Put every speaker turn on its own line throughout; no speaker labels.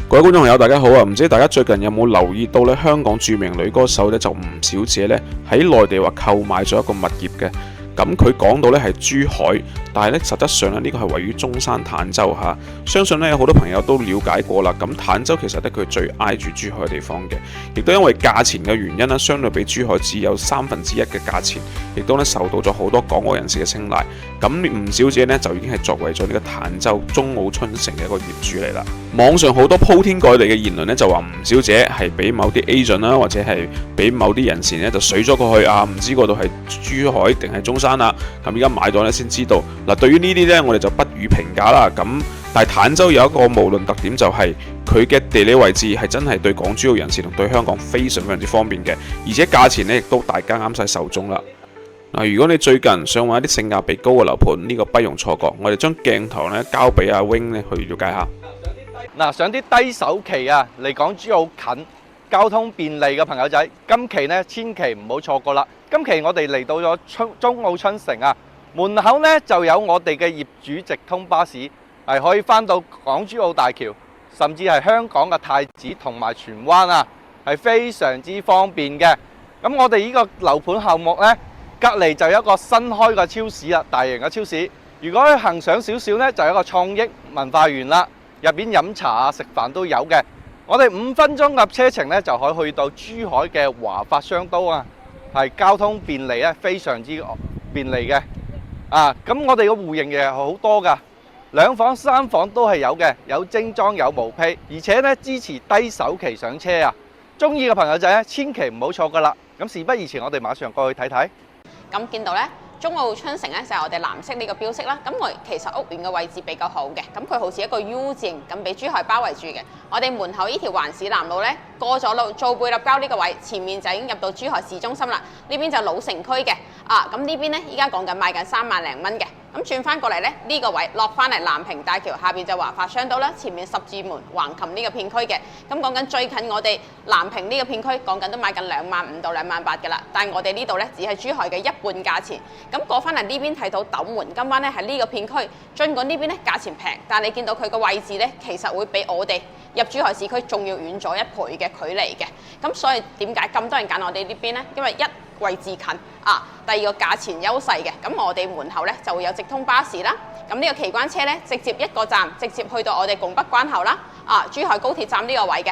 各位觀眾朋友，大家好啊！唔知大家最近有冇留意到咧？香港著名女歌手咧就吳小姐咧喺內地話購買咗一個物業嘅。咁佢講到咧係珠海，但係咧實質上咧呢個係位於中山坦洲嚇。相信咧有好多朋友都了解過啦。咁坦洲其實咧佢最挨住珠海嘅地方嘅，亦都因為價錢嘅原因啦，相對比珠海只有1/3嘅價錢，亦都咧受到咗好多港澳人士嘅青睞。咁吳小姐呢，就已經係作為咗呢個坦洲中澳春城嘅一個業主嚟啦。網上好多鋪天蓋地嘅言論呢，就話吳小姐係俾某啲 agent 啦，或者係俾某啲人士呢，就水咗過去啊，唔知嗰度係珠海定係中山啦。咁而家買咗呢，先知道。嗱，對於呢啲呢，我哋就不予評價啦。咁但係坦洲有一個無論特點就係佢嘅地理位置係真係對港珠澳人士同對香港非常之方便嘅，而且價錢呢，亦都大家啱晒手中啦。嗱，如果你最近想揾一啲性價比高嘅樓盤，呢個不容錯過。我哋將鏡頭呢交俾阿 Wing 呢去了解下。
嗱，上啲低首期啊，嚟港珠澳近，交通便利嘅朋友仔，今期呢千祈唔好錯過啦！今期我哋嚟到咗中澳春城啊，門口呢就有我哋嘅業主直通巴士，係可以返到港珠澳大橋，甚至係香港嘅太子同埋荃灣啊，係非常之方便嘅。咁我哋呢個樓盤項目呢，隔離就有一個新開嘅超市啦，大型嘅超市。如果行上少少呢，就有一個創益文化園啦，入邊飲茶啊、食飯都有嘅。我哋5分鐘嘅車程呢，就可以去到珠海嘅華發商都啊，係交通便利咧，非常之便利嘅。咁我哋嘅戶型嘅好多㗎，2房3房都係有嘅，有精裝有毛坯，而且呢支持低首期上車啊！中意嘅朋友仔咧，千祈唔好錯過啦。咁事不宜遲，我哋馬上過去睇睇。
咁見到呢，中澳春城咧就係我哋藍色呢個標識啦。咁我其實屋苑嘅位置比較好嘅，咁佢好似一個 U 字形咁，俾珠海包圍住嘅。我哋門口呢條環市南路呢，過咗路做貝立交呢個位，前面就已經入到珠海市中心啦。呢邊就老城區嘅。咁呢邊呢，依家講緊賣緊3萬零蚊嘅。咁轉翻過嚟呢，呢個位落翻嚟南屏大橋下邊就華發商都啦，前面十字門橫琴呢個片區嘅。咁講緊最近我哋南屏呢個片區講緊都買緊25000到28000嘅啦，但係我哋呢度呢，只係珠海嘅一半價錢。咁過翻嚟呢邊睇到斗門金灣呢，喺呢個片區，儘管呢邊呢價錢平，但係你見到佢個位置呢，其實會比我哋入珠海市區仲要遠咗1倍嘅距離嘅。咁所以點解咁多人揀我哋呢邊呢？因為位置近第二個價錢優勢嘅。咁我哋門口呢，就會有直通巴士啦。咁呢個奇關車呢，直接一個站，直接去到我哋拱北關口啦。珠海高鐵站呢個位嘅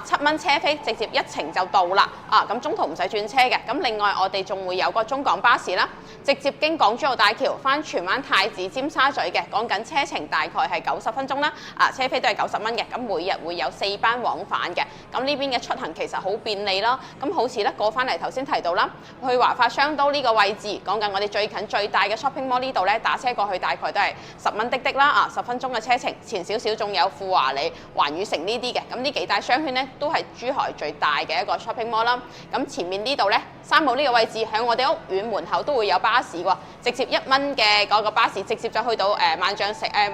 ，7蚊車飛直接1程就到啦。咁中途唔使轉車嘅。咁另外我哋仲會有個中港巴士啦，直接經港珠澳大橋翻荃灣太子尖沙咀嘅，講緊車程大概係90分鐘啦。車飛都係90蚊嘅。咁每日會有4班往返嘅。咁呢邊嘅出行其實好便利咯。咁好似咧過翻嚟頭先提到啦，去華發商都呢個位置，講緊我哋最近最大嘅 shopping mall 呢度咧，打車過去大概都係10蚊的啦。10分鐘嘅車程，前少少仲有富華里、環宇城呢啲嘅。咁呢幾大商圈呢，都係珠海最大嘅一個 shopping mall 啦。咁前面呢度呢，3號呢個位置喺我哋屋苑門口都會有巴士喎，直接1蚊嘅嗰個巴士直接就去到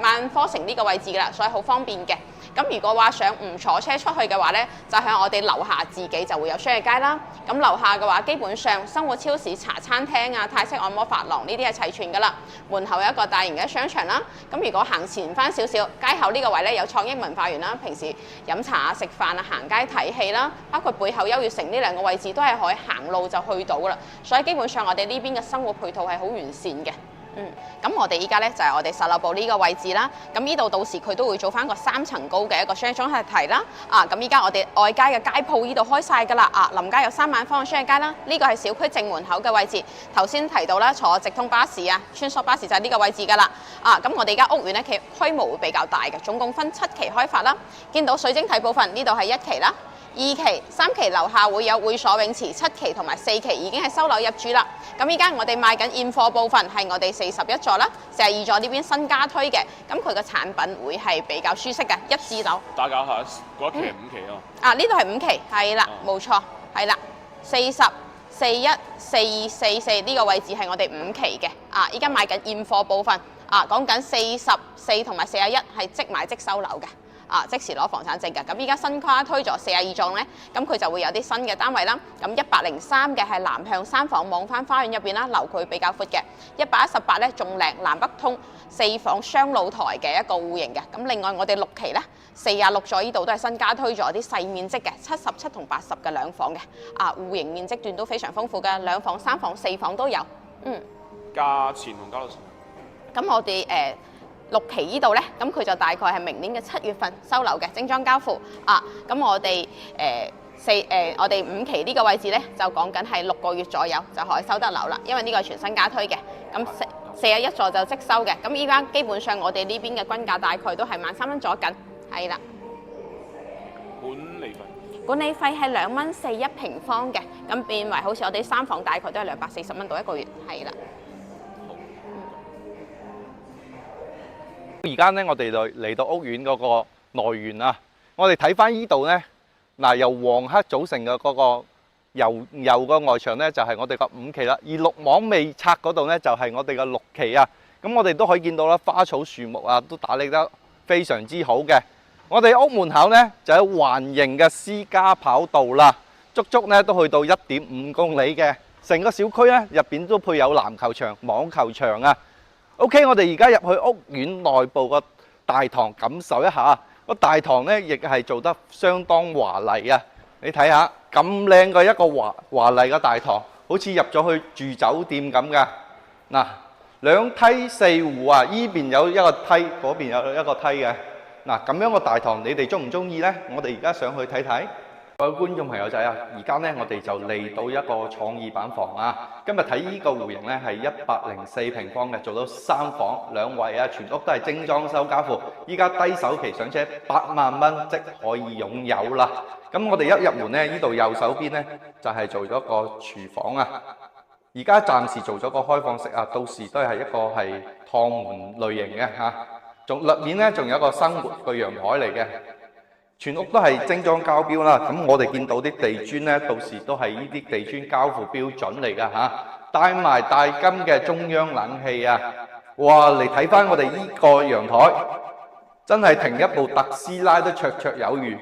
萬科城呢個位置噶啦，所以好方便嘅。咁如果話想唔坐車出去嘅話呢，就喺我哋樓下自己就會有商業街啦。咁樓下嘅話，基本上生活超市、茶餐廳啊、泰式按摩髮廊呢啲係齊全噶啦。門口有一個大型嘅商場啦。咁如果行前翻少少，街口呢個位呢，有創益文化園啦，平時飲茶啊、食飯啊、行街睇戲啦，包括背後優越城呢2個位置都係可以行路就去到噶啦。所以基本上我哋呢邊嘅生活配套係好完善嘅。咁我哋依家咧就係我哋十樓部呢個位置啦。咁呢度到時佢都會做翻個3層高嘅一個商業綜合體啦。咁依家我哋外街嘅街鋪呢度開晒㗎啦。臨街有3萬方嘅商業街啦。呢個係小區正門口嘅位置。頭先提到啦，坐直通巴士啊、穿梭巴士就係呢個位置㗎啦。咁我哋而家屋苑咧，其實規模會比較大嘅，總共分7期開發啦。見到水晶體部分呢度係1期啦。2期、3期樓下會有會所泳池，7期同埋4期已經係收樓入住啦。咁依家我哋賣緊現貨部分係我哋41座啦，42座呢邊新加推嘅，咁佢個產品會係比較舒適嘅，1至樓。
打攪下，嗰期係5期咯。
呢度係5期，係啦，冇錯，係啦，40、41、42、44呢個位置係我哋5期嘅。依家賣緊現貨部分，講緊44同埋41係即買即收樓嘅。即時攞房產證嘅。咁依家新加推咗42幢咧，咁佢就會有啲新嘅單位啦。咁103嘅係南向3房望翻花園入邊啦，樓距比較闊嘅。118咧仲靚，南北通4房雙露台嘅一個戶型嘅。咁另外我哋6期咧46座呢度都係新加推咗啲細面積嘅77同80嘅兩房嘅，戶型面積段都非常豐富嘅，2房、3房、4房都有。
價錢同交樓時間？
咁我哋6期呢度咧，咁佢就大概係明年嘅7月份收樓嘅，精裝交付咁我哋我哋5期呢個位置咧，就講緊係6個月左右就可以收得樓啦，因為呢個係全新加推嘅。咁41座就即收嘅。咁依家基本上我哋呢邊嘅均價大概都係13,000蚊左緊，係啦。管理費係2.41平方嘅，咁變為好似我哋3房大概都係240蚊到1個月，係啦。
而家咧，我哋就嚟到屋苑嗰個內園啊。我哋睇翻呢度咧，嗱由黃黑組成嘅嗰個油個外牆咧，就係我哋個5期啦。而綠網未拆嗰度咧，就係我哋個6期啊。咁我哋都可以見到啦，花草樹木啊都打理得非常之好嘅。我哋屋門口咧就有環形嘅私家跑道啦，足咧都去到1.5公里嘅。成個小區咧入邊都配有籃球場、網球場啊。OK， 我哋而家入去屋苑內部個大堂感受一下。個大堂咧亦係做得相當華麗啊！你睇下咁靚嘅一個華麗嘅大堂，好似入咗去住酒店咁噶。嗱，2梯4戶啊，依邊有一個梯，嗰邊有一個梯嘅。嗱，咁樣個大堂你哋中唔中意呢？我哋而家上去睇睇。各位觀眾朋友仔啊，而家呢，我哋就嚟到一個創意板房啊。今日睇呢個戶型呢，係104平方嘅，做到3房2衛啊，全屋都係精裝修交付。依家低首期上車8萬蚊即可以擁有啦。咁我哋一入門呢，呢度右手邊呢，就係做咗個廚房啊。而家暫時做咗個開放式啊，到時都係一個係趟門類型嘅嚇。仲入面呢，仲有一個生活嘅陽台嚟嘅。全屋都係精裝交標啦，咁我哋見到啲地磚呢，到時都係呢啲地磚交付標準嚟㗎嚇，帶埋大金嘅中央冷氣啊！哇，嚟睇翻我哋呢個陽台，真係停一部特斯拉都綽綽有餘，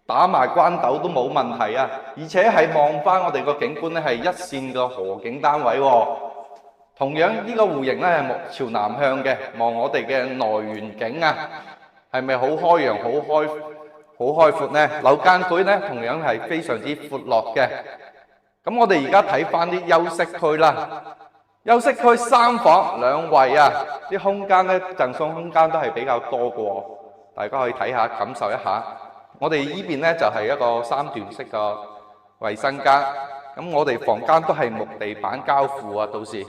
打埋關斗都冇問題啊！而且係望翻我哋個景觀呢，係一線嘅河景單位喎。同樣呢個戶型呢，係朝南向嘅，望我哋嘅內園景啊，係咪好開揚、好開闊呢？樓間距呢同樣係非常之闊落嘅。咁我哋而家睇翻啲休息區啦，休息區3房2衛啊，啲空間呢贈送空間都係比較多嘅，大家可以睇下感受一下。我哋呢邊呢就係一個3段式嘅衛生間，咁我哋房間都係木地板交付啊，到時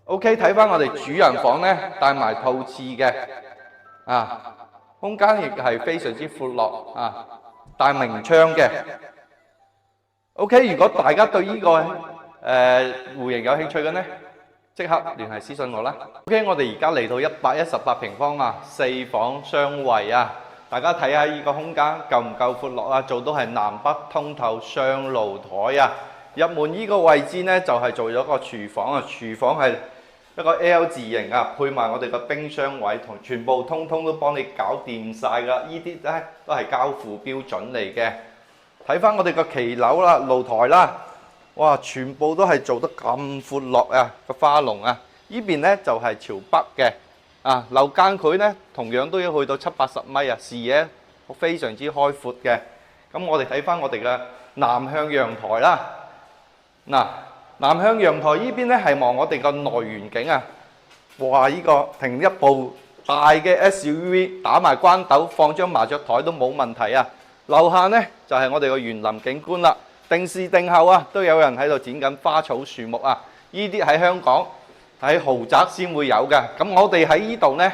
OK 睇翻我哋主人房呢，帶埋套廁嘅啊。空間亦係非常之闊落啊，帶明窗嘅。OK， 如果大家對呢個戶型有興趣嘅呢，即刻聯繫私信我啦。OK， 我哋而家嚟到118平方啊，4房雙衛啊，大家睇下呢個空間夠唔夠闊落啊？做到係南北通透雙露台啊。入門呢個位置呢，就係做咗個廚房啊，廚房係一個 L 字形啊，配埋我哋個冰箱位同全部通都幫你搞掂晒噶，呢啲咧都係交付標準嚟嘅。睇翻我哋個騎樓啦、露台啦，哇，全部都係做得咁闊落啊個花籠啊！呢邊咧就係朝北嘅啊，樓間距咧同樣都要去到70-80米啊，視野非常之開闊嘅。咁我哋睇翻我哋嘅南向陽台啦，嗱。南向陽台呢邊咧係望我哋個內園景啊！哇！呢個停一部大嘅 SUV， 打埋關斗，放張麻雀台都冇問題啊！樓下呢就係我哋個園林景觀啦。定時定候啊，都有人喺度剪緊花草樹木啊！呢啲喺香港喺豪宅先會有嘅。咁我哋喺呢度呢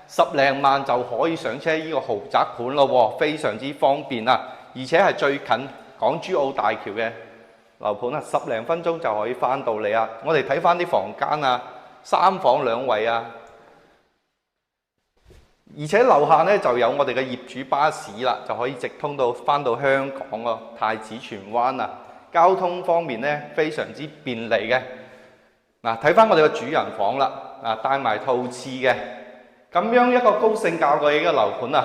，10零萬就可以上車呢個豪宅盤咯喎，非常之方便啊！而且係最近港珠澳大橋嘅樓盤啊，10零分鐘就可以翻到嚟啊！我哋睇翻啲房間啊，3房2衛啊，而且樓下呢就有我哋嘅業主巴士啦，就可以直通到翻到香港個太子荃灣啊！交通方面呢非常之便利嘅。嗱，睇翻我哋嘅主人房啦，帶埋套廁嘅，咁樣一個高性價比嘅樓盤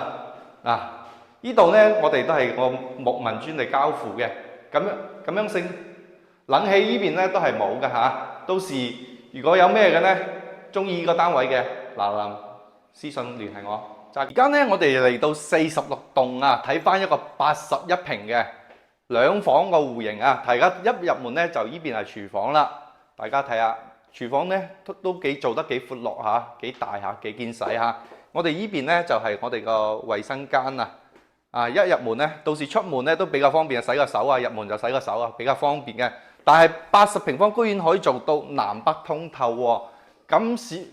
啊！呢度呢，我哋都係個木紋磚嚟交付嘅，咁樣性冷氣呢邊呢都係冇嘅嚇。到時如果有咩嘅呢，中意呢個單位嘅嗱私信聯繫我。而家呢，我哋嚟到46棟啊，睇翻一個81平嘅2房個戶型啊。大家一入門呢，就呢邊係廚房啦，大家睇下廚房呢都做得幾闊落嚇，幾大嚇，幾見使嚇。我哋呢邊呢，就係我哋個衞生間啊。一入門呢，到時出門呢都比較方便，洗個手啊，入門就洗個手啊，比較方便嘅。但係80平方居然可以做到南北通透喎，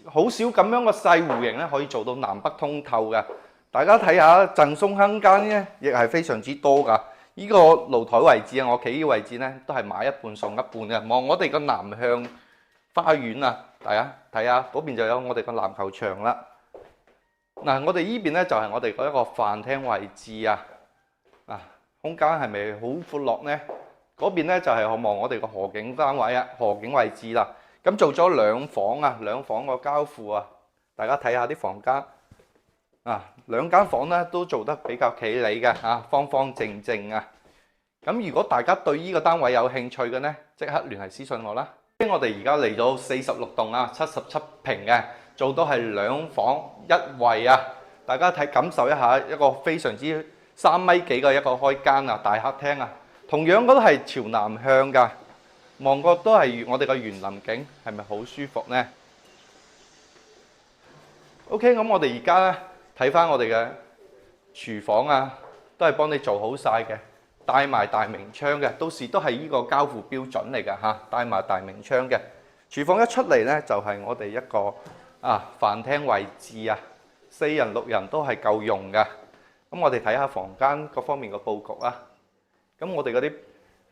好少咁樣個細戶型咧可以做到南北通透嘅。大家睇下贈送空間咧，亦係非常之多㗎。呢個露台位置啊，我企呢個位置咧都係買一半送一半嘅。望我哋個南向花園啊，大家睇下嗰邊就有我哋個籃球場啦。嗱，我哋呢邊咧就係我哋嗰一個飯廳位置啊。空間係咪好闊落呢？嗰邊咧就係望我哋個河景單位啊，河景位置啦。咁做咗2房啊，2房個交付啊，大家睇下啲房間2間房咧都做得比較企理嘅嚇，方方正正啊。咁如果大家對呢個單位有興趣嘅呢，即刻聯繫私信我啦。我哋而家嚟到46棟啊，77平嘅，做到係2房1衛啊。大家感受一下一個非常之3米幾嘅一個開間啊，大客廳啊。同樣嗰都係朝南向㗎，望過都係我哋個園林景，係咪好舒服呢 ？OK， 咁我哋而家咧睇翻我哋嘅廚房啊，都係幫你做好晒嘅，帶埋大明窗嘅，到時都係呢個交付標準嚟㗎嚇，帶埋大明窗嘅。廚房一出嚟呢，就係我哋一個飯廳位置啊，4人6人都係夠用㗎。咁我哋睇下房間各方面嘅佈局啊。咁我哋嗰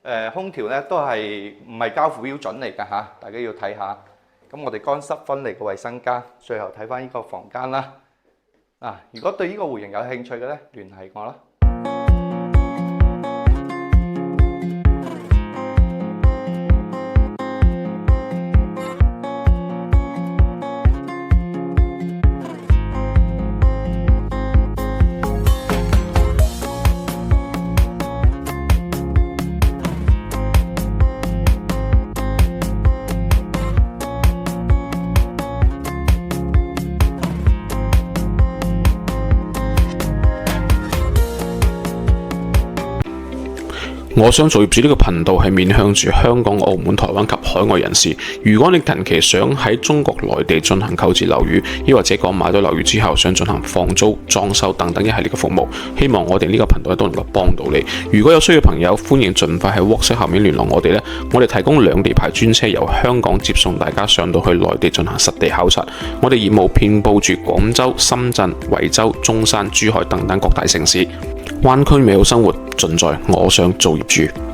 啲空調咧都係唔係交付標準嚟㗎嚇，大家要睇下。咁我哋乾濕分離嘅衞生間，最後睇翻呢個房間啦。如果對呢個戶型有興趣嘅咧，聯繫我啦。
我想造業主呢個頻道係面向住香港、澳門、台灣及海外人士。如果你近期想喺中國內地進行購置樓宇，亦或者講買到樓宇之後想進行放租、裝修等等一系列嘅服務，希望我哋呢個頻道都能夠幫到你。如果有需要嘅朋友，歡迎盡快喺 WhatsApp 後面聯絡我哋。我哋提供2地牌專車由香港接送大家上到去內地進行實地考察。我哋業務遍佈住廣州、深圳、惠州、中山、珠海等等各大城市。灣區美好生活盡在我想造業主。